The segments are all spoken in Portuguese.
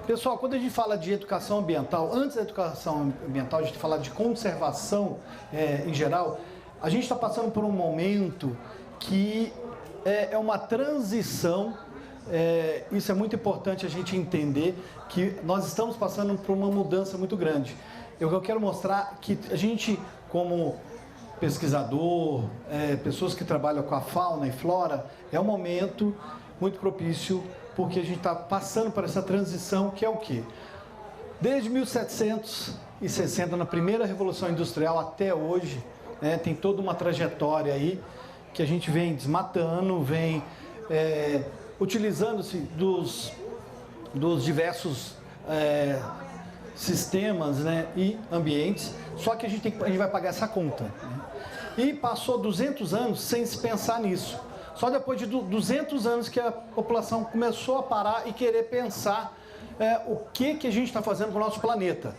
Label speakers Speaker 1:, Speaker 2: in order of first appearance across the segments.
Speaker 1: Pessoal, quando a gente fala de educação ambiental, antes da educação ambiental, a gente fala de conservação em geral, a gente está passando por um momento que é uma transição, isso é muito importante a gente entender, que nós estamos passando por uma mudança muito grande. Eu quero mostrar que a gente, como pesquisador, pessoas que trabalham com a fauna e flora, é um momento muito propício, porque a gente está passando por essa transição que é o quê? Desde 1760, na primeira Revolução Industrial até hoje, tem toda uma trajetória aí que a gente vem desmatando, vem utilizando-se dos diversos sistemas, e ambientes, só que a gente vai pagar essa conta. E passou 200 anos sem se pensar nisso. Só depois de 200 anos que a população começou a parar e querer pensar o que a gente está fazendo com o nosso planeta.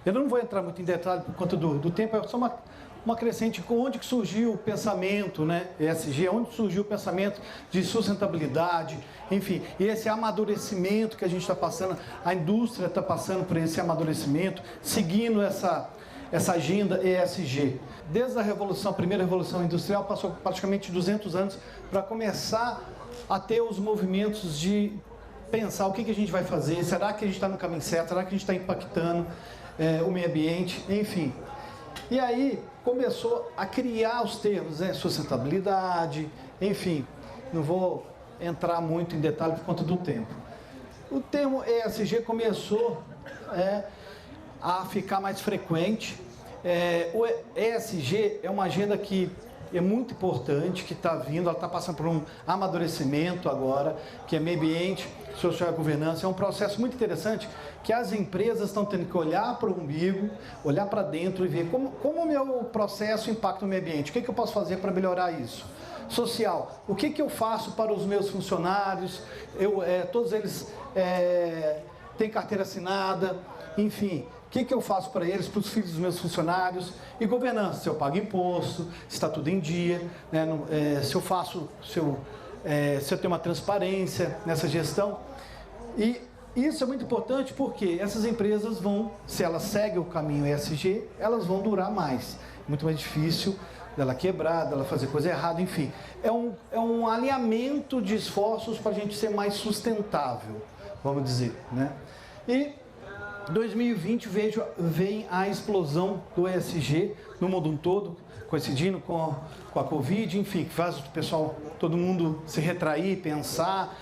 Speaker 1: Eu não vou entrar muito em detalhe por conta do tempo, é só uma crescente onde que surgiu o pensamento, ESG, onde surgiu o pensamento de sustentabilidade, enfim, e esse amadurecimento que a gente está passando, a indústria está passando por esse amadurecimento, seguindo essa agenda ESG. Desde a primeira Revolução Industrial, passou praticamente 200 anos para começar a ter os movimentos de pensar o que a gente vai fazer, será que a gente está no caminho certo, será que a gente está impactando o meio ambiente, enfim. E aí começou a criar os termos, sustentabilidade, enfim, não vou entrar muito em detalhe por conta do tempo. O termo ESG começou a ficar mais frequente. O ESG é uma agenda que é muito importante, que está vindo, ela está passando por um amadurecimento agora, que é meio ambiente, social e governança. É um processo muito interessante que as empresas estão tendo que olhar para o umbigo, olhar para dentro e ver como o meu processo impacta o meio ambiente, o que eu posso fazer para melhorar isso. Social, o que eu faço para os meus funcionários, todos eles têm carteira assinada, enfim, o que eu faço para eles, para os filhos dos meus funcionários. E governança, se eu pago imposto, se está tudo em dia, se eu tenho uma transparência nessa gestão. E isso é muito importante porque essas empresas vão, se elas seguem o caminho ESG, elas vão durar mais. Muito mais difícil dela quebrar, dela fazer coisa errada, enfim. É um alinhamento de esforços para a gente ser mais sustentável, vamos dizer, E 2020 vem a explosão do ESG no mundo todo, coincidindo com a Covid, enfim, que faz o pessoal, todo mundo se retrair, pensar.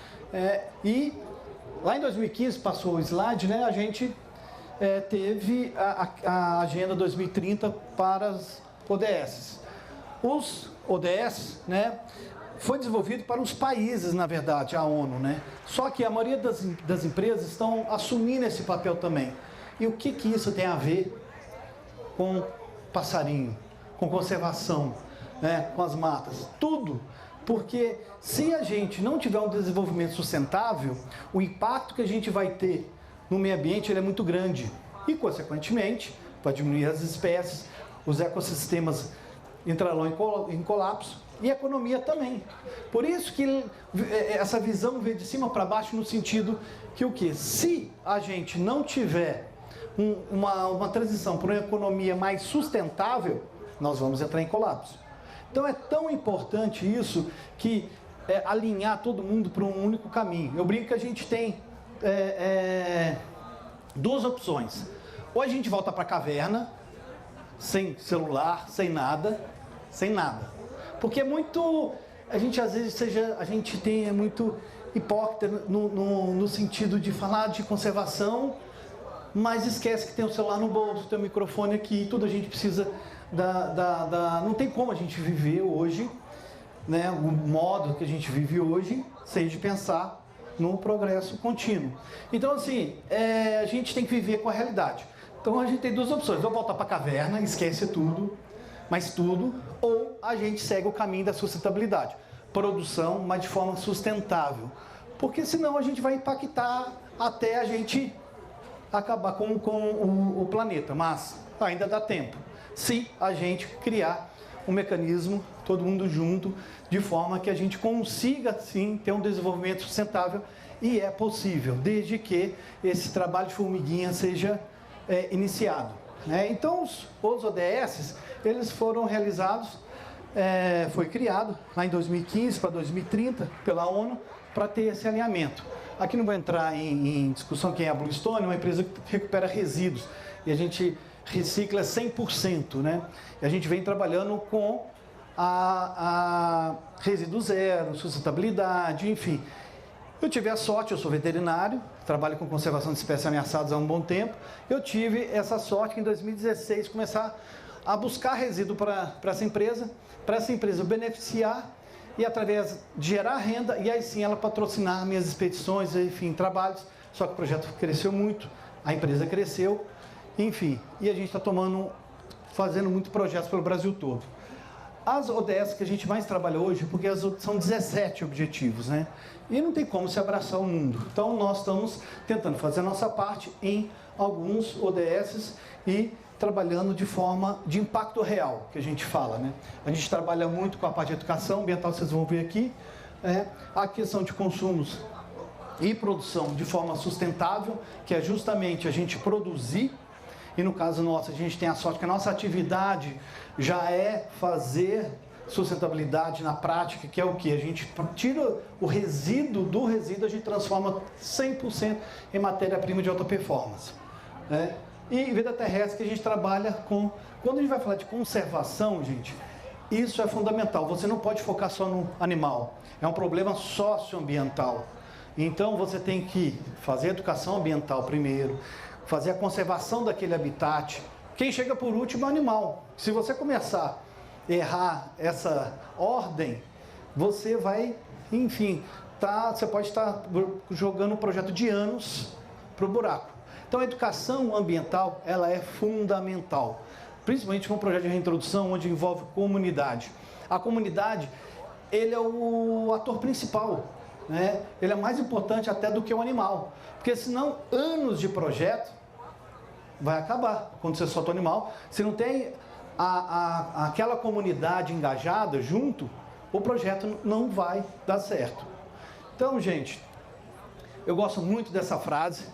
Speaker 1: E lá em 2015, passou o slide, a gente teve a Agenda 2030 para as ODS. Os ODS, foi desenvolvido para os países, na verdade, a ONU, Só que a maioria das empresas estão assumindo esse papel também. E o que isso tem a ver com passarinho, com conservação, com as matas? Tudo. Porque se a gente não tiver um desenvolvimento sustentável, o impacto que a gente vai ter no meio ambiente ele é muito grande. E, consequentemente, vai diminuir as espécies, os ecossistemas entrarão em colapso e a economia também. Por isso que essa visão veio de cima para baixo no sentido que o quê? Se a gente não tiver uma transição para uma economia mais sustentável, nós vamos entrar em colapso. Então é tão importante isso que alinhar todo mundo para um único caminho. Eu brinco que a gente tem duas opções. Ou a gente volta para a caverna, sem celular, sem nada. Porque é muito... A gente às vezes é muito hipócrita no sentido de falar de conservação, mas esquece que tem o celular no bolso, tem o microfone aqui, tudo a gente precisa não tem como a gente viver hoje, o modo que a gente vive hoje, sem de pensar no progresso contínuo. Então, assim, a gente tem que viver com a realidade. Então, a gente tem duas opções, ou voltar para a caverna, esquece tudo, ou a gente segue o caminho da sustentabilidade. Produção, mas de forma sustentável. Porque senão a gente vai impactar até a gente acabar com o planeta. Mas ainda dá tempo, se a gente criar um mecanismo, todo mundo junto, de forma que a gente consiga, sim, ter um desenvolvimento sustentável, e é possível, desde que esse trabalho de formiguinha seja iniciado, né? Então, os ODS, eles foram realizados, foi criado lá em 2015 para 2030 pela ONU, para ter esse alinhamento. Aqui não vou entrar em discussão quem é a Bluestone, é uma empresa que recupera resíduos, e a gente recicla 100%, né? E a gente vem trabalhando com a resíduo zero, sustentabilidade, enfim. Eu tive a sorte, eu sou veterinário, trabalho com conservação de espécies ameaçadas há um bom tempo. Eu tive essa sorte que em 2016 começar a buscar resíduo para essa empresa beneficiar e através de gerar renda, e aí sim ela patrocinar minhas expedições, enfim, trabalhos. Só que o projeto cresceu muito, a empresa cresceu, enfim, e a gente está fazendo muitos projetos pelo Brasil todo. As ODS que a gente mais trabalha hoje, porque são 17 objetivos, né? E não tem como se abraçar o mundo. Então, nós estamos tentando fazer a nossa parte em alguns ODS e trabalhando de forma de impacto real, que a gente fala, né? A gente trabalha muito com a parte de educação ambiental, vocês vão ver aqui, a questão de consumos e produção de forma sustentável, que é justamente a gente produzir. E no caso nosso, a gente tem a sorte que a nossa atividade já é fazer sustentabilidade na prática, que é o que? A gente tira o resíduo do resíduo, a gente transforma 100% em matéria-prima de alta performance, né? E vida terrestre, que a gente trabalha com... Quando a gente vai falar de conservação, gente, isso é fundamental. Você não pode focar só no animal. É um problema socioambiental. Então, você tem que fazer a educação ambiental primeiro, fazer a conservação daquele habitat. Quem chega por último é o animal. Se você começar a errar essa ordem, você vai, enfim, você pode estar jogando um projeto de anos para o buraco. Então, a educação ambiental, ela é fundamental, principalmente com um projeto de reintrodução onde envolve comunidade. A comunidade, ele é o ator principal, né? Ele é mais importante até do que o animal, porque senão anos de projeto vai acabar quando você solta o animal. Se não tem aquela comunidade engajada junto, o projeto não vai dar certo. Então, gente, eu gosto muito dessa frase: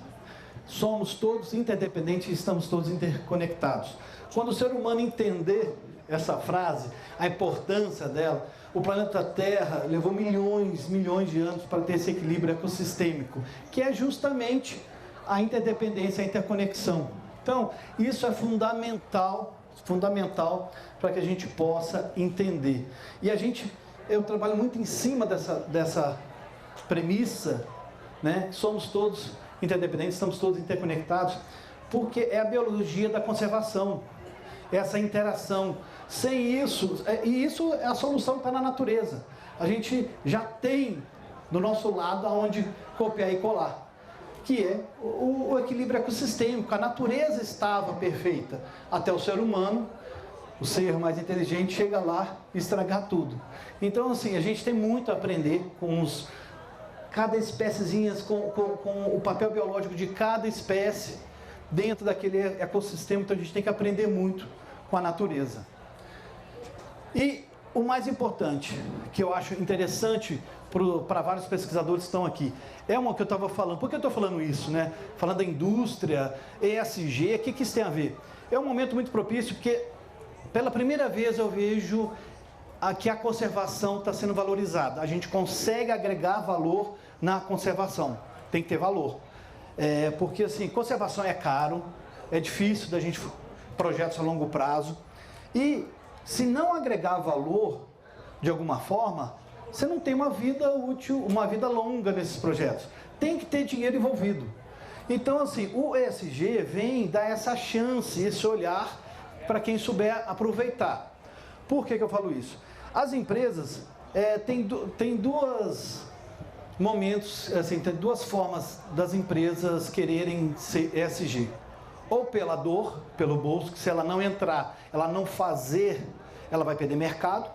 Speaker 1: somos todos interdependentes e estamos todos interconectados. Quando o ser humano entender essa frase, a importância dela, o planeta Terra levou milhões de anos para ter esse equilíbrio ecossistêmico, que é justamente a interdependência, a interconexão. Então, isso é fundamental para que a gente possa entender. E eu trabalho muito em cima dessa premissa, né? Somos todos interdependentes, estamos todos interconectados, porque é a biologia da conservação, essa interação. Sem isso, a solução está na natureza. A gente já tem do nosso lado aonde copiar e colar, que é o equilíbrio ecossistêmico. A natureza estava perfeita, até o ser humano, o ser mais inteligente, chega lá e estragar tudo. Então, assim, a gente tem muito a aprender com cada espéciezinha, com o papel biológico de cada espécie dentro daquele ecossistema. Então a gente tem que aprender muito com a natureza. E o mais importante, que eu acho interessante para vários pesquisadores que estão aqui, é uma que eu estava falando. Por que eu estou falando isso, né? Falando da indústria, ESG, o que isso tem a ver? É um momento muito propício, porque pela primeira vez eu vejo que a conservação está sendo valorizada. A gente consegue agregar valor na conservação. Tem que ter valor. Porque, assim, conservação é caro, é difícil da gente projetos a longo prazo. E, se não agregar valor, de alguma forma, você não tem uma vida útil, uma vida longa nesses projetos. Tem que ter dinheiro envolvido. Então, assim, o ESG vem dar essa chance, esse olhar para quem souber aproveitar. Por que eu falo isso? As empresas tem dois momentos, assim, tem duas formas das empresas quererem ser ESG. Ou pela dor, pelo bolso, que se ela não entrar, ela não fazer, ela vai perder mercado.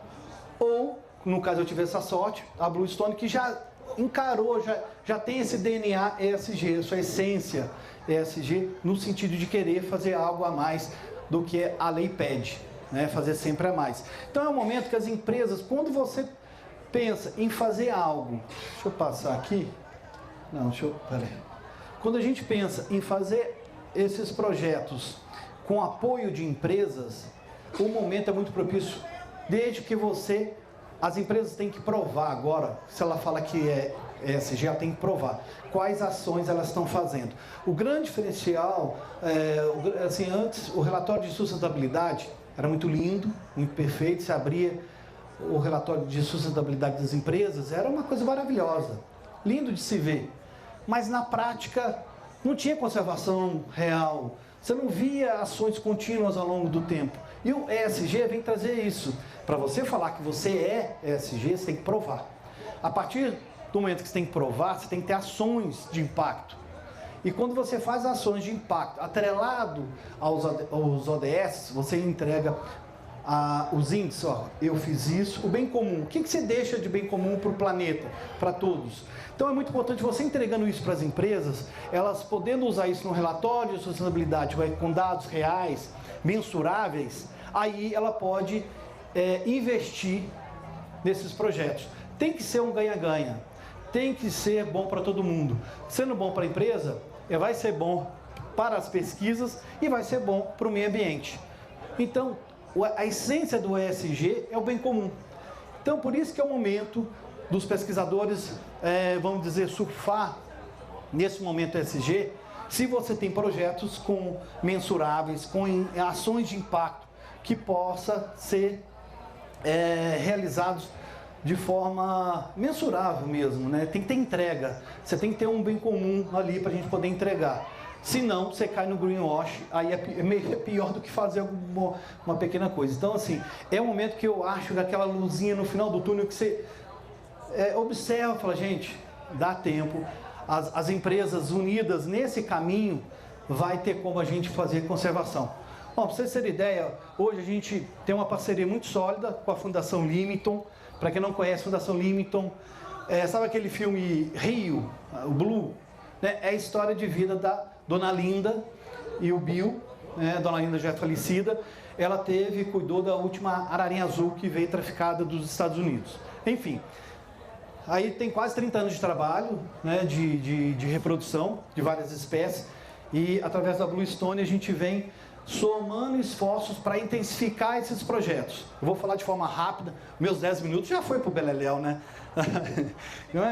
Speaker 1: Ou, no caso eu tive essa sorte, a Bluestone, que já encarou, já tem esse DNA ESG, sua essência ESG, no sentido de querer fazer algo a mais do que a lei pede, né? Fazer sempre a mais. Então é um momento que as empresas, quando você pensa em fazer algo, deixa eu passar aqui, não, peraí. Quando a gente pensa em fazer esses projetos com apoio de empresas, o momento é muito propício, desde que as empresas têm que provar agora, se ela fala que é ESG, ela tem que provar quais ações elas estão fazendo. O grande diferencial, assim, antes o relatório de sustentabilidade era muito lindo, muito perfeito, se abria o relatório de sustentabilidade das empresas, era uma coisa maravilhosa, lindo de se ver, mas na prática não tinha conservação real, você não via ações contínuas ao longo do tempo. E o ESG vem trazer isso. Para você falar que você é ESG, você tem que provar. A partir do momento que você tem que provar, você tem que ter ações de impacto. E quando você faz ações de impacto atrelado aos ODS, você entrega os índices. Ó, eu fiz isso, o bem comum. O que você deixa de bem comum para o planeta, para todos? Então é muito importante você entregando isso para as empresas, elas podendo usar isso no relatório de sustentabilidade com dados reais, mensuráveis, aí ela pode investir nesses projetos. Tem que ser um ganha-ganha, tem que ser bom para todo mundo. Sendo bom para a empresa, vai ser bom para as pesquisas e vai ser bom para o meio ambiente. Então, a essência do ESG é o bem comum. Então, por isso que é o momento dos pesquisadores, vamos dizer, surfar nesse momento ESG, se você tem projetos mensuráveis, com ações de impacto, que possa ser realizados de forma mensurável mesmo, né? Tem que ter entrega, você tem que ter um bem comum ali para a gente poder entregar. Se não, você cai no greenwash, aí é pior do que fazer uma pequena coisa. Então, assim, é um momento que eu acho que aquela luzinha no final do túnel que você observa e fala, gente, dá tempo, as empresas unidas nesse caminho vai ter como a gente fazer conservação. Bom, para vocês terem ideia, hoje a gente tem uma parceria muito sólida com a Fundação Limiton. Para quem não conhece, a Fundação Limiton, sabe aquele filme Rio, o Blue? Né? É a história de vida da Dona Linda e o Bill, né? Dona Linda já é falecida, ela cuidou da última ararinha azul que veio traficada dos Estados Unidos. Enfim, aí tem quase 30 anos de trabalho, né? de reprodução de várias espécies, e através da Blue Stone a gente vem somando esforços para intensificar esses projetos. Eu vou falar de forma rápida, meus 10 minutos já foi para o Beleléu, né?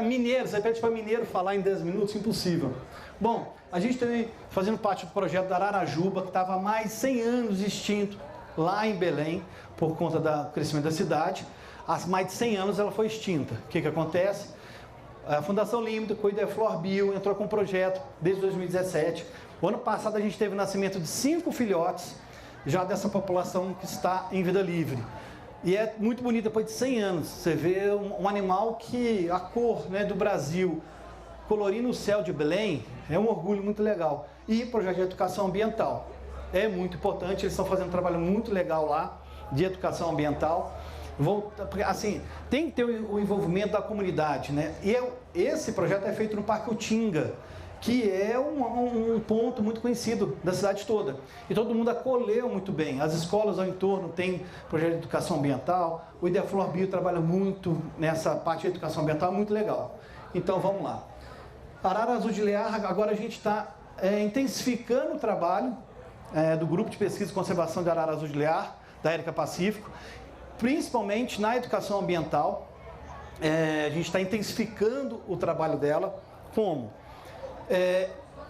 Speaker 1: Mineiro, você pede para mineiro falar em 10 minutos, impossível. Bom, a gente também fazendo parte do projeto da Ararajuba, que estava há mais de 100 anos extinto, lá em Belém, por conta do crescimento da cidade. Há mais de 100 anos ela foi extinta. O que acontece? A Fundação Limiton, com o Ideflor Bio, entrou com um projeto desde 2017. O ano passado a gente teve o nascimento de 5 filhotes, já dessa população que está em vida livre. E é muito bonito, depois de 100 anos, você vê um animal que a cor, né, do Brasil, colorindo o céu de Belém, é um orgulho muito legal. E projeto de educação ambiental, é muito importante, eles estão fazendo um trabalho muito legal lá, de educação ambiental. Assim, tem que ter o envolvimento da comunidade, né? E esse projeto é feito no Parque Utinga, que é um ponto muito conhecido da cidade toda. E todo mundo acolheu muito bem. As escolas ao entorno têm projeto de educação ambiental. O Ideflor Bio trabalha muito nessa parte de educação ambiental, muito legal. Então vamos lá. Arara Azul de Lear, agora a gente está intensificando o trabalho do Grupo de Pesquisa e Conservação de Arara Azul de Lear, da Érica Pacífico, principalmente na educação ambiental. A gente está intensificando o trabalho dela. Como?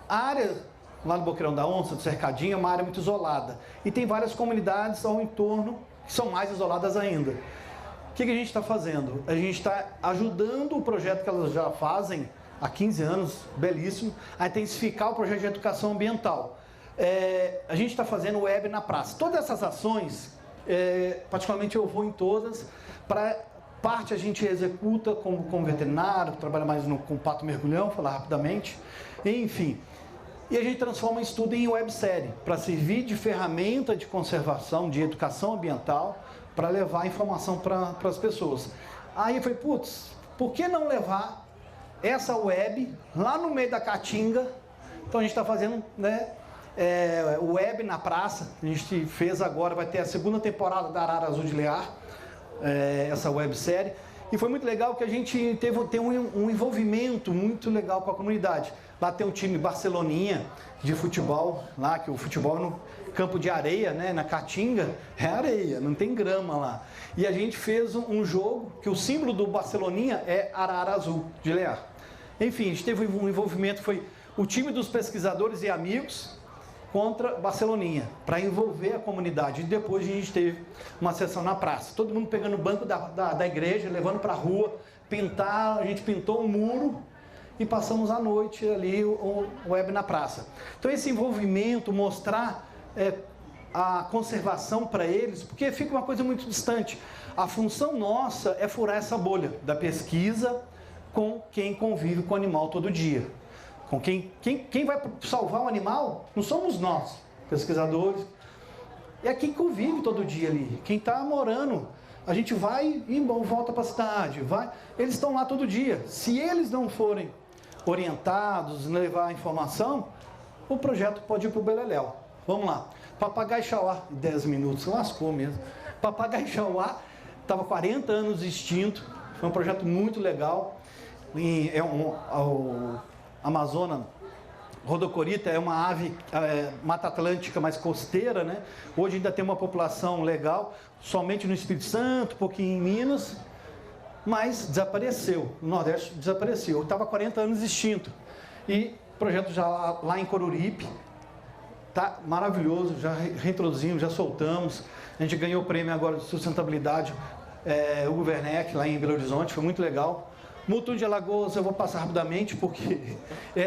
Speaker 1: A área lá no Boqueirão da Onça, do Cercadinho, é uma área muito isolada. E tem várias comunidades ao entorno que são mais isoladas ainda. O que a gente está fazendo? A gente está ajudando o projeto que elas já fazem há 15 anos, belíssimo, a intensificar o projeto de educação ambiental. A gente está fazendo web na praça. Todas essas ações, particularmente eu vou em todas, parte a gente executa como veterinário, trabalha mais com pato mergulhão, falar rapidamente, enfim. E a gente transforma isso tudo em websérie, para servir de ferramenta de conservação, de educação ambiental, para levar informação para as pessoas. Aí eu falei, putz, por que não levar essa web lá no meio da Caatinga? Então a gente está fazendo, né, Web na Praça, a gente fez agora, vai ter a segunda temporada da Arara Azul de Lear, essa websérie. E foi muito legal que a gente tem um envolvimento muito legal com a comunidade. Lá tem um time Barceloninha de futebol, lá que o futebol no campo de areia, né, na Caatinga, é areia, não tem grama lá. E a gente fez um jogo que o símbolo do Barceloninha é Arara Azul de Lear. Enfim, a gente teve um envolvimento, foi o time dos pesquisadores e amigos contra Barceloninha, para envolver a comunidade. E depois a gente teve uma sessão na praça. Todo mundo pegando o banco da igreja, levando para a rua, a gente pintou um muro e passamos a noite ali o web na praça. Então esse envolvimento, mostrar a conservação para eles, porque fica uma coisa muito distante. A função nossa é furar essa bolha da pesquisa com quem convive com o animal todo dia. Com quem vai salvar o animal não somos nós, pesquisadores, é quem convive todo dia ali, quem está morando. A gente vai e volta para a cidade, eles estão lá todo dia. Se eles não forem orientados, levar a informação, o projeto pode ir para o beleléu. Vamos lá, Papagaio Xauá, 10 minutos, lascou mesmo. Papagaio Xauá estava 40 anos extinto, foi um projeto muito legal. Amazona rodocorita é uma ave Mata Atlântica mais costeira, né? Hoje ainda tem uma população legal, somente no Espírito Santo, um pouquinho em Minas, mas desapareceu, no Nordeste desapareceu, estava 40 anos extinto. E o projeto já lá em Coruripe, tá maravilhoso, já reintroduzimos, já soltamos, a gente ganhou o prêmio agora de sustentabilidade, Hugo Werneck, lá em Belo Horizonte, foi muito legal. Mutum de Alagoas eu vou passar rapidamente, porque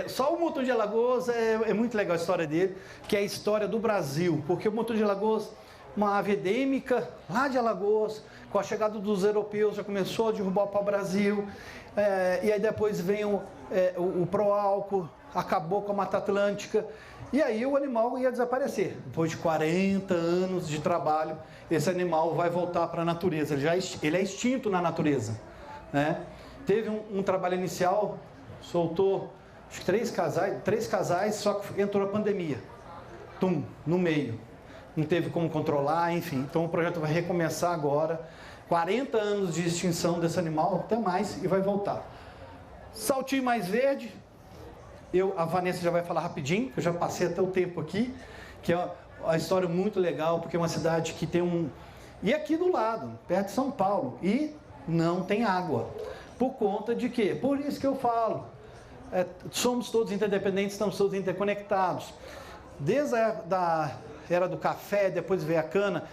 Speaker 1: só o Mutum de Alagoas é muito legal a história dele, que é a história do Brasil, porque o Mutum de Alagoas, uma ave endêmica lá de Alagoas, com a chegada dos europeus já começou a derrubar o pau-brasil, e aí depois vem o pró-álcool, acabou com a Mata Atlântica, e aí o animal ia desaparecer. Depois de 40 anos de trabalho, esse animal vai voltar para a natureza, ele é extinto na natureza, né? Teve um trabalho inicial, soltou acho que 3 casais, só que entrou a pandemia, no meio, não teve como controlar, enfim, então o projeto vai recomeçar agora, 40 anos de extinção desse animal, até mais, e vai voltar. Saltinho mais verde, a Vanessa já vai falar rapidinho, eu já passei até o tempo aqui, que é uma história muito legal, porque é uma cidade que tem e aqui do lado, perto de São Paulo, e não tem água. Por conta de quê? Por isso que eu falo, somos todos interdependentes, estamos todos interconectados. Desde a era do café, depois veio a cana,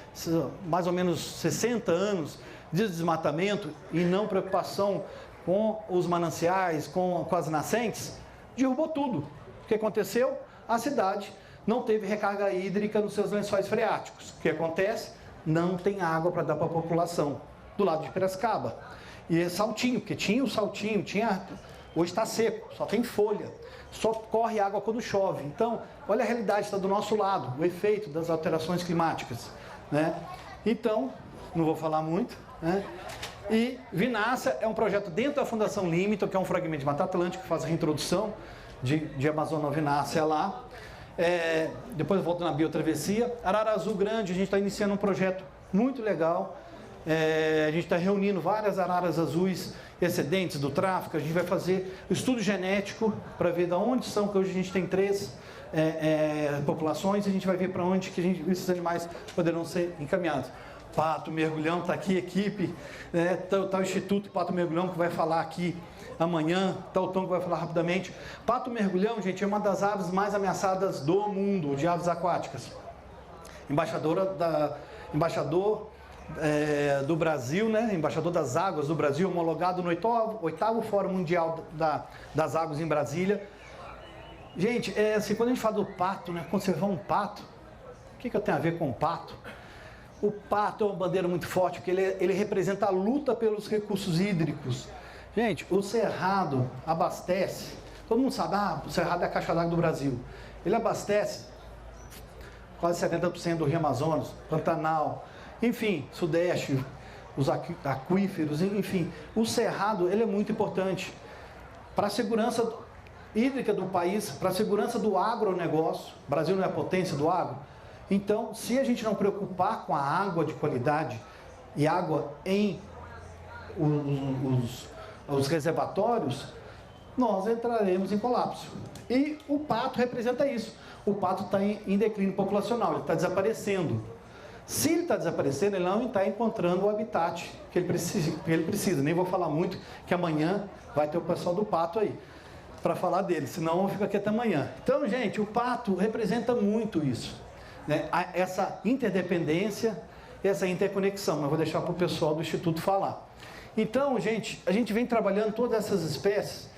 Speaker 1: mais ou menos 60 anos de desmatamento e não preocupação com os mananciais, com as nascentes, derrubou tudo. O que aconteceu? A cidade não teve recarga hídrica nos seus lençóis freáticos. O que acontece? Não tem água para dar para a população do lado de Piracicaba. E é Saltinho, porque tinha o Saltinho, hoje está seco, só tem folha, só corre água quando chove. Então, olha a realidade, está do nosso lado, o efeito das alterações climáticas, né? Então, não vou falar muito, né? E Vinácia é um projeto dentro da Fundação Limita, que é um fragmento de Mata Atlântica, que faz a reintrodução de Amazônia Vinácia lá. Depois eu volto na biotravessia. Arara Azul Grande, a gente está iniciando um projeto muito legal. A gente está reunindo várias araras azuis excedentes do tráfico. A gente vai fazer estudo genético para ver de onde são, que hoje a gente tem 3 populações, a gente vai ver para onde que esses animais poderão ser encaminhados. Pato Mergulhão, está aqui a equipe, tá o Instituto Pato Mergulhão que vai falar aqui amanhã, tá o Tom que vai falar rapidamente. Pato Mergulhão, gente, é uma das aves mais ameaçadas do mundo, de aves aquáticas. Embaixador do Brasil, né? Embaixador das Águas do Brasil, homologado no 8º Fórum Mundial das Águas em Brasília. Gente, assim, quando a gente fala do pato, né? Conservar um pato, o que eu tenho a ver com o pato? O pato é uma bandeira muito forte, porque ele representa a luta pelos recursos hídricos. Gente, o Cerrado abastece, todo mundo sabe, o Cerrado é a caixa d'água do Brasil. Ele abastece quase 70% do Rio Amazonas, Pantanal, enfim, Sudeste, os aquíferos, enfim. O Cerrado, ele é muito importante para a segurança hídrica do país, para a segurança do agronegócio. O Brasil não é a potência do agro. Então, se a gente não preocupar com a água de qualidade e água em os reservatórios, nós entraremos em colapso. E o pato representa isso. O pato está em declínio populacional, ele está desaparecendo. Se ele está desaparecendo, ele não está encontrando o habitat que ele precisa. Nem vou falar muito, que amanhã vai ter o pessoal do pato aí para falar dele, senão eu fico aqui até amanhã. Então, gente, o pato representa muito isso, né? Essa interdependência, essa interconexão. Eu vou deixar para o pessoal do Instituto falar. Então, gente, a gente vem trabalhando todas essas espécies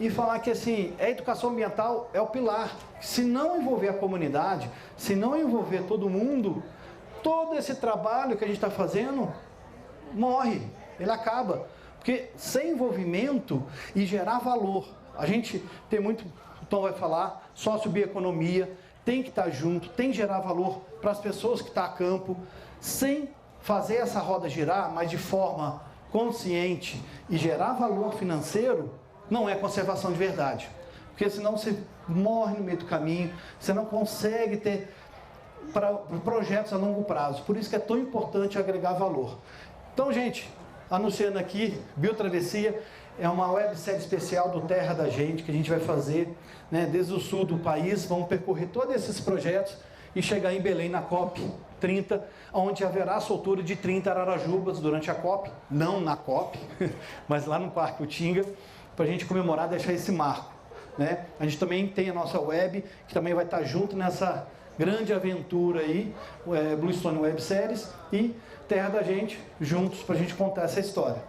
Speaker 1: e falar que, assim, a educação ambiental é o pilar. Se não envolver a comunidade, se não envolver todo mundo, todo esse trabalho que a gente está fazendo morre, ele acaba. Porque sem envolvimento e gerar valor, a gente tem muito, o Tom vai falar, sociobioeconomia, tem que estar junto, tem que gerar valor para as pessoas que estão a campo, sem fazer essa roda girar, mas de forma consciente e gerar valor financeiro, não é conservação de verdade. Porque senão você morre no meio do caminho, você não consegue ter projetos a longo prazo. Por isso que é tão importante agregar valor. Então, gente, anunciando aqui, Biotravessia é uma websérie especial do Terra da Gente, que a gente vai fazer, né, desde o sul do país. Vamos percorrer todos esses projetos e chegar em Belém na COP 30, onde haverá a soltura de 30 ararajubas durante a COP, não na COP, mas lá no Parque Utinga, para a gente comemorar, deixar esse marco, né? A gente também tem a nossa web, que também vai estar junto nessa grande aventura aí, Bluestone Web Series e Terra da Gente, juntos, para a gente contar essa história.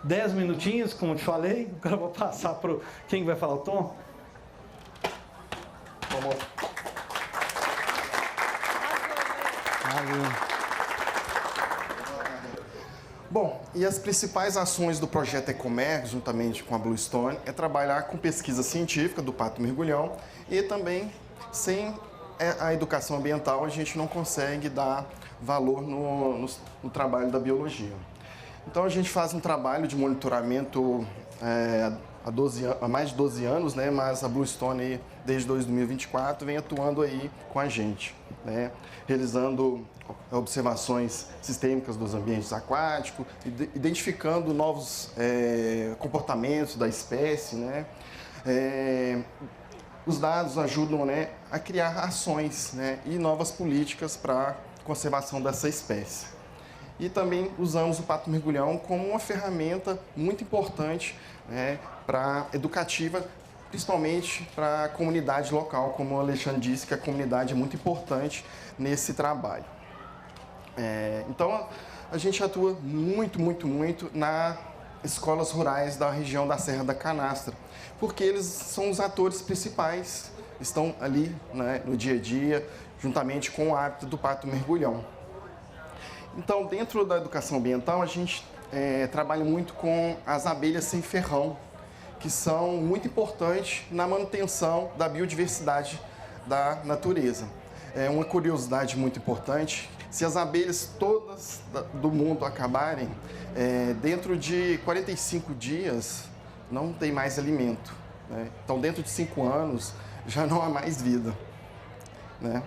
Speaker 1: 10 minutinhos, como eu te falei, agora eu vou passar para quem vai falar, o Tom? Vamos.
Speaker 2: Bom, e as principais ações do projeto Ecomer, juntamente com a Bluestone, é trabalhar com pesquisa científica do pato mergulhão e também, sem a educação ambiental, a gente não consegue dar valor no trabalho da biologia. Então, a gente faz um trabalho de monitoramento há mais de 12 anos, né? Mas a Bluestone, desde 2024, vem atuando aí com a gente, né? Realizando observações sistêmicas dos ambientes aquáticos, identificando novos comportamentos da espécie, né? Os dados ajudam, né, a criar ações, né, e novas políticas para a conservação dessa espécie. E também usamos o pato mergulhão como uma ferramenta muito importante, né, educativa, principalmente para a comunidade local, como o Alexandre disse, que a comunidade é muito importante nesse trabalho. Então, a gente atua muito nas escolas rurais da região da Serra da Canastra, porque eles são os atores principais, estão ali, né, no dia a dia, juntamente com o hábito do pato mergulhão. Então, dentro da educação ambiental, a gente trabalha muito com as abelhas sem ferrão, que são muito importantes na manutenção da biodiversidade da natureza. Uma curiosidade muito importante: se as abelhas todas do mundo acabarem, dentro de 45 dias não tem mais alimento, né? Então, dentro de 5 anos, já não há mais vida, né?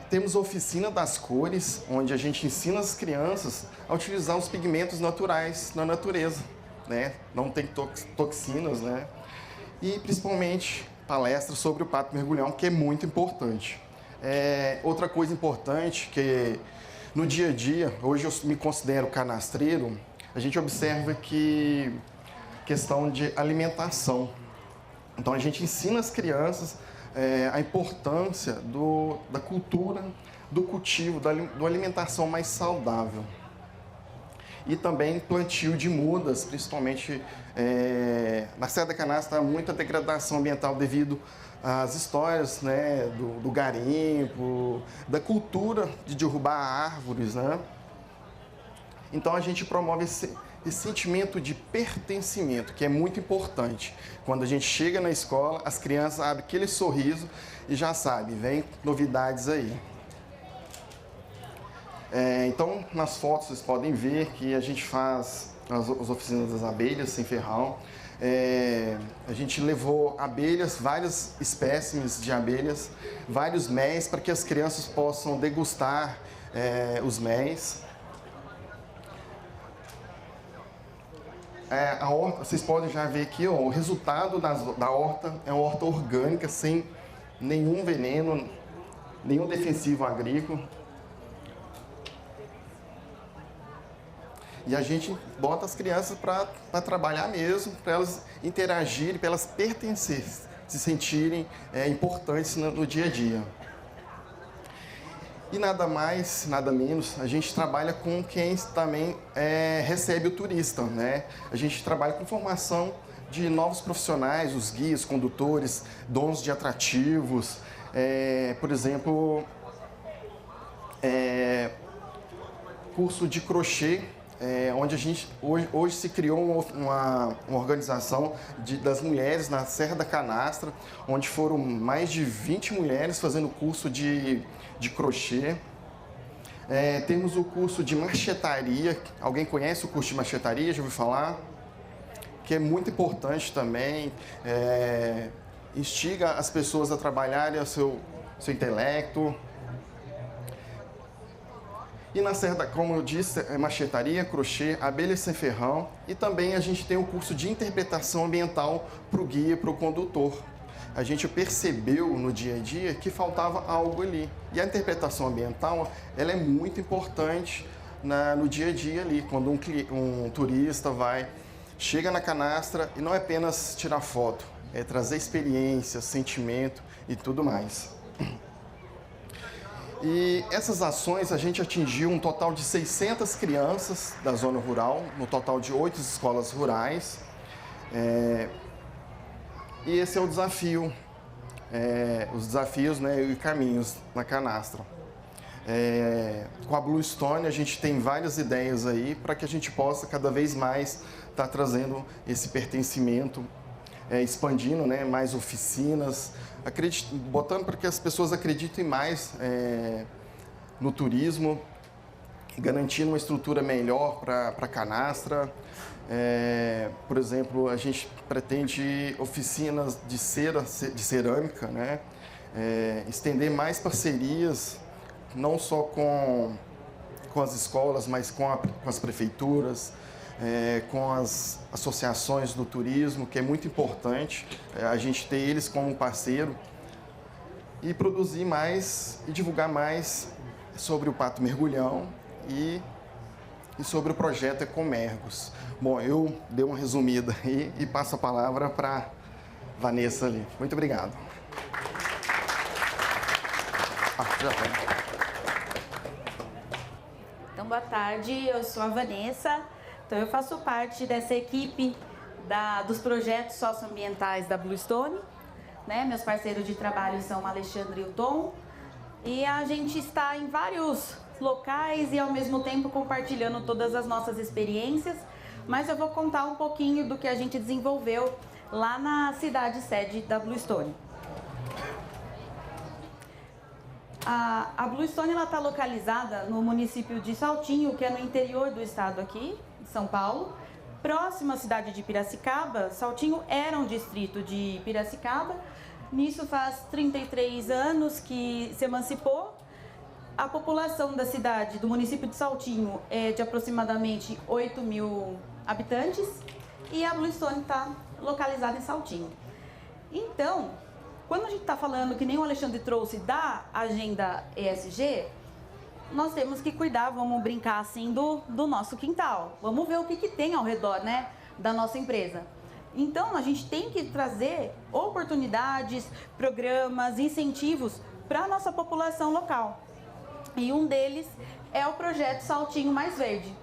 Speaker 2: Temos a oficina das cores, onde a gente ensina as crianças a utilizar os pigmentos naturais na natureza, né? Não tem toxinas, né? E principalmente palestras sobre o pato mergulhão, que é muito importante. Outra coisa importante que no dia a dia, hoje eu me considero canastreiro, a gente observa que questão de alimentação. Então a gente ensina as crianças a importância da cultura, do cultivo, da alimentação mais saudável. E também plantio de mudas, principalmente na Serra da Canastra, há muita degradação ambiental devido às histórias, né, do garimpo, da cultura de derrubar árvores, né? Então a gente promove esse sentimento de pertencimento, que é muito importante. Quando a gente chega na escola, as crianças abrem aquele sorriso e já sabem, vem novidades aí. Então, nas fotos vocês podem ver que a gente faz as oficinas das abelhas sem ferrão. A gente levou abelhas, vários espécimes de abelhas, vários méis, para que as crianças possam degustar os méis. A horta, vocês podem já ver aqui, ó, o resultado da horta é uma horta orgânica, sem nenhum veneno, nenhum defensivo agrícola. E a gente bota as crianças para trabalhar mesmo, para elas interagirem, para elas pertencerem, se sentirem importantes no dia a dia. E nada mais, nada menos, a gente trabalha com quem também recebe o turista, né? A gente trabalha com formação de novos profissionais, os guias, condutores, donos de atrativos, por exemplo, curso de crochê, onde a gente hoje se criou uma organização das mulheres na Serra da Canastra, onde foram mais de 20 mulheres fazendo curso de crochê. Temos o curso de marchetaria. Alguém conhece o curso de marchetaria? Já ouviu falar? Que é muito importante também. Instiga as pessoas a trabalharem o seu intelecto. E na Serra, como eu disse, marchetaria, crochê, abelha sem ferrão. E também a gente tem o curso de interpretação ambiental para o guia e para o condutor. A gente percebeu no dia a dia que faltava algo ali. E a interpretação ambiental, ela é muito importante no dia a dia ali, quando um turista chega na canastra e não é apenas tirar foto, é trazer experiência, sentimento e tudo mais. E essas ações a gente atingiu um total de 600 crianças da zona rural, no total de 8 escolas rurais. E esse é o desafio, os desafios, né, e caminhos na canastra. Com a Blue Stone a gente tem várias ideias aí para que a gente possa cada vez mais estar trazendo esse pertencimento, expandindo, né, mais oficinas, botando para que as pessoas acreditem mais no turismo, garantindo uma estrutura melhor para a canastra. Por exemplo, a gente pretende oficinas de cerâmica, né? Estender mais parcerias, não só com as escolas, mas com as prefeituras, com as associações do turismo, que é muito importante a gente ter eles como parceiro, e produzir mais e divulgar mais sobre o Pato Mergulhão e sobre o projeto Ecomergos. Bom, eu dei uma resumida aí e passo a palavra para Vanessa ali. Muito obrigado.
Speaker 3: Então, boa tarde, eu sou a Vanessa. Então, eu faço parte dessa equipe dos projetos socioambientais da Blue Stone, né? Meus parceiros de trabalho são o Alexandre e o Tom. E a gente está em vários locais e ao mesmo tempo compartilhando todas as nossas experiências, mas eu vou contar um pouquinho do que a gente desenvolveu lá na cidade sede da Blue Stone. A Blue Stone está localizada no município de Saltinho, que é no interior do estado aqui, São Paulo, próximo à cidade de Piracicaba. Saltinho era um distrito de Piracicaba. Nisso faz 33 anos que se emancipou. A população da cidade, do município de Saltinho, é de aproximadamente 8 mil habitantes e a Blue Stone está localizada em Saltinho. Então, quando a gente está falando, que nem o Alexandre trouxe, da agenda ESG, nós temos que cuidar, vamos brincar assim, do nosso quintal. Vamos ver o que tem ao redor, né, da nossa empresa. Então, a gente tem que trazer oportunidades, programas, incentivos para a nossa população local. E um deles é o projeto Saltinho Mais Verde.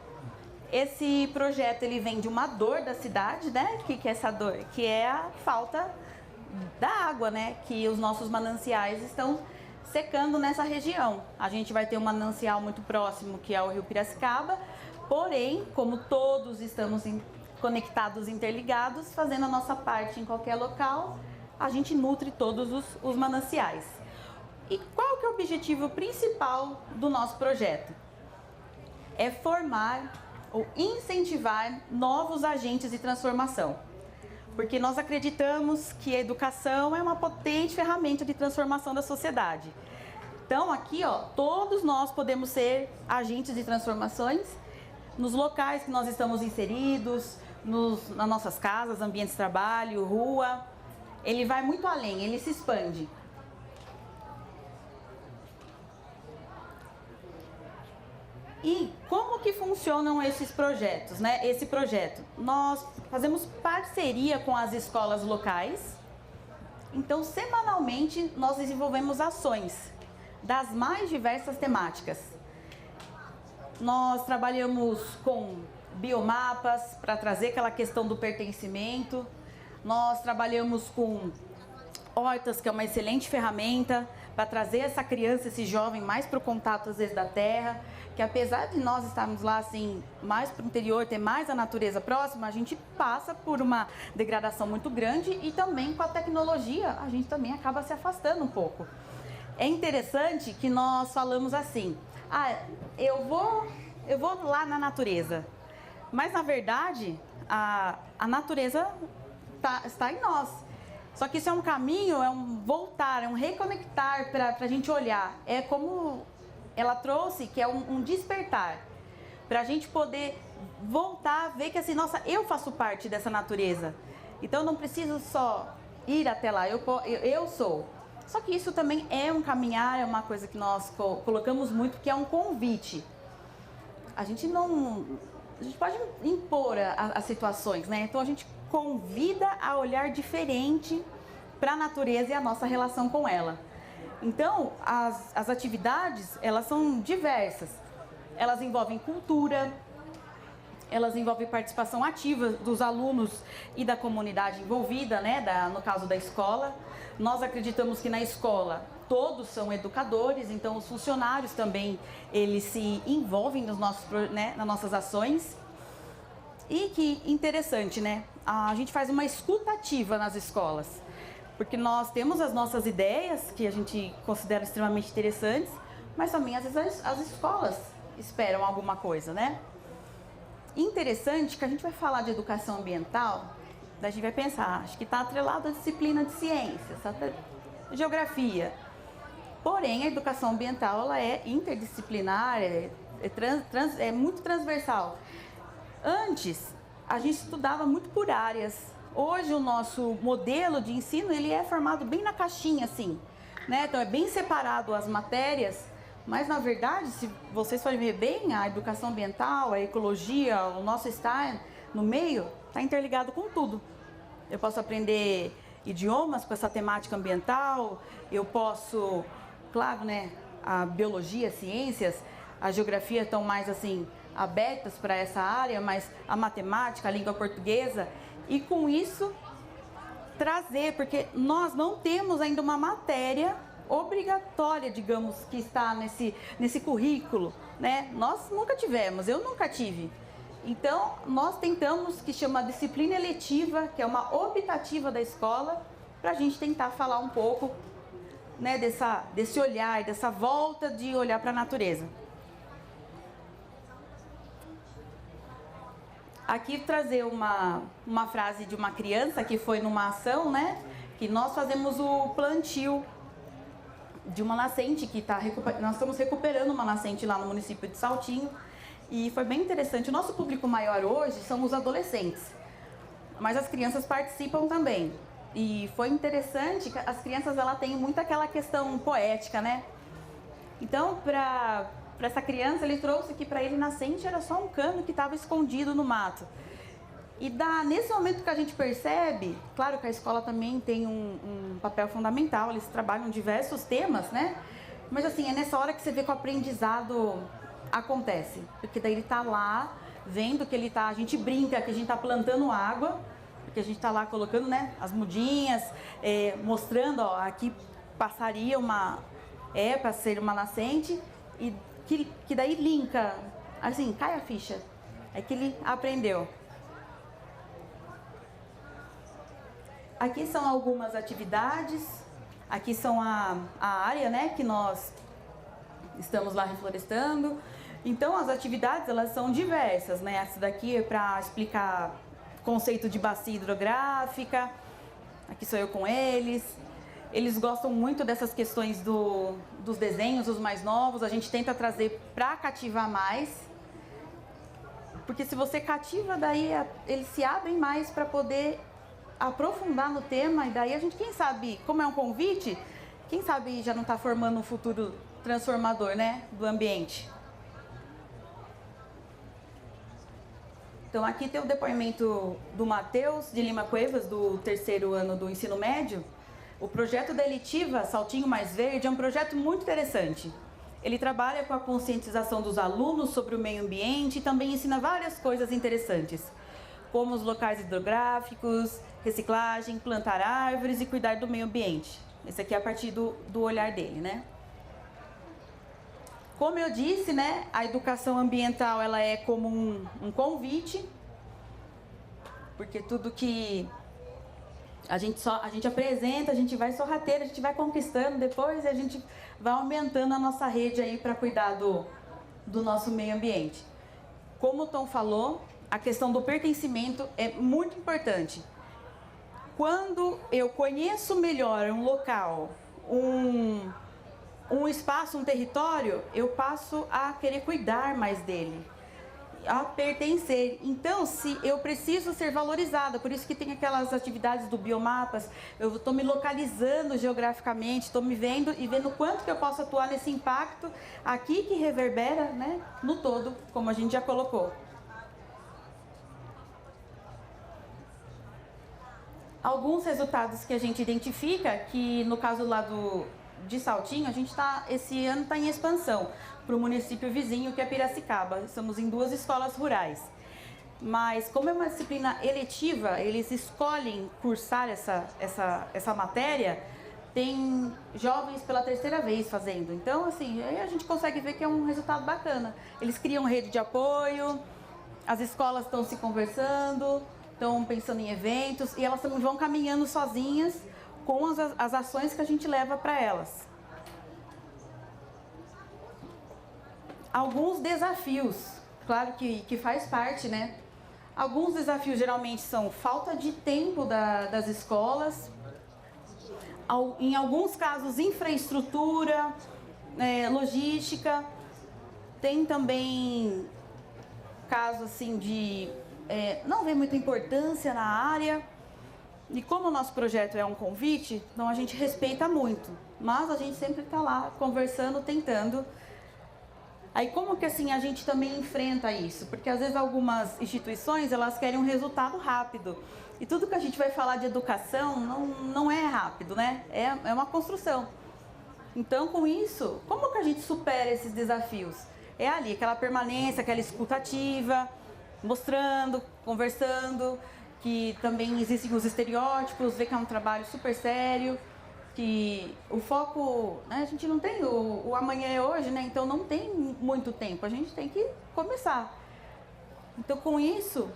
Speaker 3: Esse projeto ele vem de uma dor da cidade, né? Que é essa dor? Que é a falta da água, né? Que os nossos mananciais estão secando nessa região. A gente vai ter um manancial muito próximo, que é o Rio Piracicaba, porém, como todos estamos conectados, interligados, fazendo a nossa parte em qualquer local, a gente nutre todos os mananciais. E qual que é o objetivo principal do nosso projeto? É formar ou incentivar novos agentes de transformação. porque nós acreditamos que a educação é uma potente ferramenta de transformação da sociedade. Então, aqui, ó, todos nós podemos ser agentes de transformações nos locais que nós estamos inseridos, nas nossas casas, ambientes de trabalho, rua. Ele vai muito além, ele se expande. E como que funcionam esses projetos, né? Esse projeto, nós fazemos parceria com as escolas locais. Então, semanalmente, nós desenvolvemos ações das mais diversas temáticas. Nós trabalhamos com biomapas para trazer aquela questão do pertencimento. Nós trabalhamos com hortas, que é uma excelente ferramenta para trazer essa criança, esse jovem mais para o contato, às vezes, da terra. Que apesar de nós estarmos lá, assim, mais para o interior, ter mais a natureza próxima, a gente passa por uma degradação muito grande e também com a tecnologia, a gente também acaba se afastando um pouco. É interessante que nós falamos assim, eu vou lá na natureza, mas na verdade a natureza está em nós. Só que isso é um caminho, é um voltar, é um reconectar para a gente olhar. É como ela trouxe, que é um despertar, para a gente poder voltar a ver que assim, nossa, eu faço parte dessa natureza. Então eu não preciso só ir até lá, eu sou. Só que isso também é um caminhar, é uma coisa que nós colocamos muito, que é um convite. A gente pode impor as situações, né? Então a gente convida a olhar diferente para a natureza e a nossa relação com ela. Então, as atividades, elas são diversas. Elas envolvem cultura, elas envolvem participação ativa dos alunos e da comunidade envolvida, né, no caso da escola. Nós acreditamos que na escola todos são educadores, então os funcionários também, eles se envolvem nas nossas ações. E que interessante, né? A gente faz uma escuta ativa nas escolas, porque nós temos as nossas ideias, que a gente considera extremamente interessantes, mas também às vezes as escolas esperam alguma coisa, né? Interessante que a gente vai falar de educação ambiental, daí a gente vai pensar, acho que está atrelado à disciplina de ciências, geografia. Porém, a educação ambiental, ela é interdisciplinar, é muito transversal. Antes, a gente estudava muito por áreas. Hoje, o nosso modelo de ensino, ele é formado bem na caixinha, assim, né? Então, é bem separado as matérias, mas, na verdade, se vocês forem ver bem, a educação ambiental, a ecologia, o nosso estar no meio, está interligado com tudo. Eu posso aprender idiomas com essa temática ambiental, eu posso, claro, né, a biologia, ciências, a geografia estão mais, assim, abertas para essa área, mas a matemática, a língua portuguesa, e com isso trazer, porque nós não temos ainda uma matéria obrigatória, digamos, que está nesse currículo, né? Nós nunca tivemos, eu nunca tive. Então, nós tentamos, que chama disciplina eletiva, que é uma optativa da escola, para a gente tentar falar um pouco, né, desse olhar, dessa volta de olhar para a natureza. Aqui trazer uma frase de uma criança que foi numa ação, né? Que nós fazemos o plantio de uma nascente que nós estamos recuperando uma nascente lá no município de Saltinho. E foi bem interessante. O nosso público maior hoje são os adolescentes, mas as crianças participam também. E foi interessante que as crianças, ela têm muito aquela questão poética, né? Então, para essa criança, ele trouxe que para ele nascente era só um cano que estava escondido no mato. E nesse momento que a gente percebe, claro que a escola também tem um papel fundamental, eles trabalham diversos temas, né? Mas assim, é nessa hora que você vê que o aprendizado acontece. Porque daí ele está lá, vendo que a gente brinca que a gente está plantando água, porque a gente está lá colocando, né, as mudinhas, mostrando, ó, aqui passaria para ser uma nascente, e que daí linka, assim, cai a ficha. É que ele aprendeu. Aqui são algumas atividades, aqui são a área, né, que nós estamos lá reflorestando. Então, as atividades, elas são diversas, né? Essa daqui é para explicar conceito de bacia hidrográfica. Aqui sou eu com eles. Eles gostam muito dessas questões dos desenhos, os mais novos. A gente tenta trazer para cativar mais. Porque se você cativa, daí eles se abrem mais para poder aprofundar no tema. E daí a gente, quem sabe, como é um convite, quem sabe já não está formando um futuro transformador, né, do ambiente. Então aqui tem o depoimento do Matheus de Lima Cuevas, do 3º ano do ensino médio. O projeto da Eletiva Saltinho Mais Verde é um projeto muito interessante. Ele trabalha com a conscientização dos alunos sobre o meio ambiente e também ensina várias coisas interessantes, como os locais hidrográficos, reciclagem, plantar árvores e cuidar do meio ambiente. Esse aqui é a partir do olhar dele, né? Como eu disse, né, a educação ambiental ela é como um convite, porque tudo que a gente apresenta, a gente vai sorrateiro, a gente vai conquistando depois e a gente vai aumentando a nossa rede aí para cuidar do nosso meio ambiente. Como o Tom falou, a questão do pertencimento é muito importante. Quando eu conheço melhor um local, um espaço, um território, eu passo a querer cuidar mais dele, a pertencer. Então, se eu preciso ser valorizada, por isso que tem aquelas atividades do biomapas, eu estou me localizando geograficamente, estou me vendo e vendo quanto que eu posso atuar nesse impacto aqui que reverbera, né, no todo, como a gente já colocou. Alguns resultados que a gente identifica, que no caso lá de Saltinho, a gente esse ano está em expansão para o município vizinho, que é Piracicaba. Estamos em 2 escolas rurais. Mas, como é uma disciplina eletiva, eles escolhem cursar essa matéria, tem jovens pela 3ª vez fazendo. Então, assim, aí a gente consegue ver que é um resultado bacana. Eles criam rede de apoio, as escolas estão se conversando, estão pensando em eventos, e elas também vão caminhando sozinhas com as ações que a gente leva para elas. Alguns desafios, claro que faz parte, né? Alguns desafios geralmente são falta de tempo das escolas, em alguns casos infraestrutura, logística, tem também caso assim de não ver muita importância na área. E como o nosso projeto é um convite, então a gente respeita muito, mas a gente sempre está lá conversando, tentando. Aí como que assim a gente também enfrenta isso? Porque às vezes algumas instituições elas querem um resultado rápido. E tudo que a gente vai falar de educação não é rápido, né? É uma construção. Então com isso, como que a gente supera esses desafios? É ali, aquela permanência, aquela escuta ativa, mostrando, conversando, que também existem os estereótipos, ver que é um trabalho super sério, que o foco, né, a gente não tem o amanhã é hoje, né, então não tem muito tempo, a gente tem que começar. Então com isso,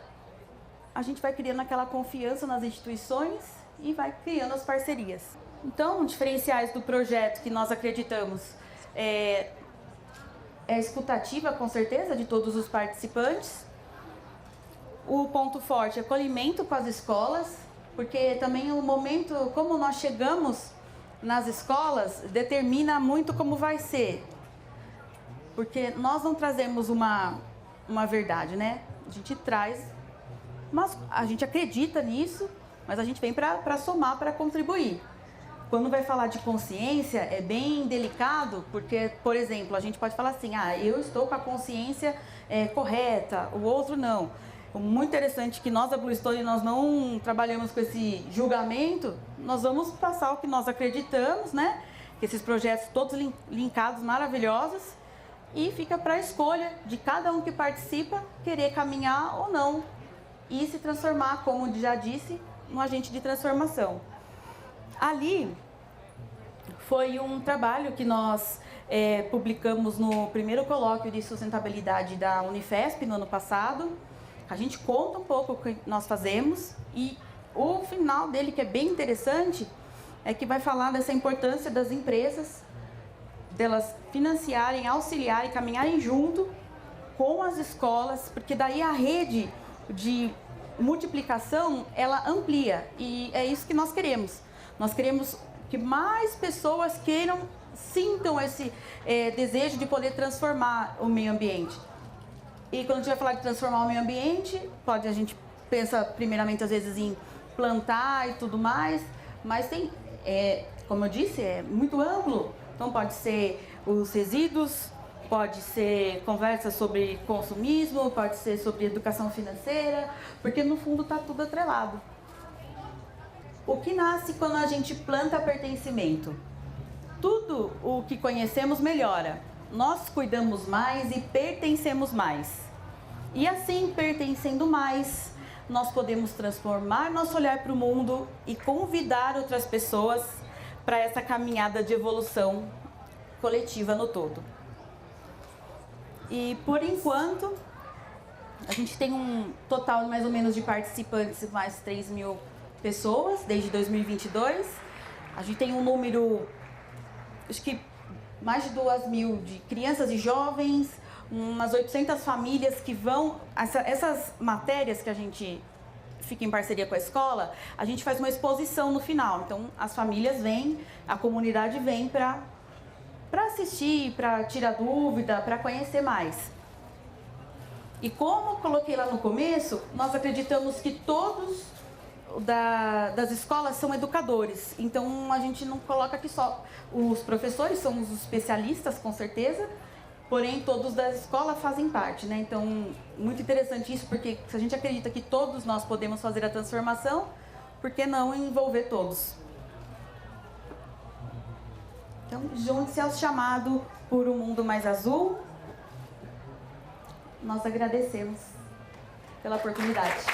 Speaker 3: a gente vai criando aquela confiança nas instituições e vai criando as parcerias. Então, diferenciais do projeto que nós acreditamos é a escutativa, com certeza, de todos os participantes. O ponto forte é acolhimento com as escolas, porque também o momento, como nós chegamos nas escolas, determina muito como vai ser. Porque nós não trazemos uma verdade, né? A gente traz, mas a gente acredita nisso, mas a gente vem para somar, para contribuir. Quando vai falar de consciência, é bem delicado, porque, por exemplo, a gente pode falar assim, eu estou com a consciência correta, o outro não. Muito interessante que nós, da Blue Stone, nós não trabalhamos com esse julgamento, nós vamos passar o que nós acreditamos, né? Esses projetos todos linkados, maravilhosos, e fica para a escolha de cada um que participa, querer caminhar ou não, e se transformar, como já disse, um agente de transformação. Ali foi um trabalho que nós publicamos no primeiro colóquio de sustentabilidade da Unifesp no ano passado. A gente conta um pouco o que nós fazemos e o final dele, que é bem interessante, é que vai falar dessa importância das empresas, delas financiarem, auxiliarem, caminharem junto com as escolas, porque daí a rede de multiplicação, ela amplia, e é isso que nós queremos. Nós queremos que mais pessoas sintam esse desejo de poder transformar o meio ambiente. E quando a gente vai falar de transformar o meio ambiente, a gente pensa primeiramente às vezes em plantar e tudo mais, mas tem, como eu disse, é muito amplo. Então pode ser os resíduos, pode ser conversa sobre consumismo, pode ser sobre educação financeira, porque no fundo está tudo atrelado. O que nasce quando a gente planta pertencimento? Tudo o que conhecemos melhora. Nós cuidamos mais e pertencemos mais. E assim, pertencendo mais, nós podemos transformar nosso olhar para o mundo e convidar outras pessoas para essa caminhada de evolução coletiva no todo. E por enquanto, a gente tem um total mais ou menos de participantes, mais 3 mil pessoas desde 2022. A gente tem um número, acho que mais de 2.000 de crianças e jovens, umas 800 famílias que vão... Essas matérias que a gente fica em parceria com a escola, a gente faz uma exposição no final. Então, as famílias vêm, a comunidade vem para assistir, para tirar dúvida, para conhecer mais. E como eu coloquei lá no começo, nós acreditamos que todos das escolas são educadores. Então, a gente não coloca aqui só os professores, somos os especialistas, com certeza, porém, todos da escola fazem parte, né? Então, muito interessante isso, porque se a gente acredita que todos nós podemos fazer a transformação, por que não envolver todos? Então, junte-se ao chamado por um mundo mais azul. Nós agradecemos pela oportunidade.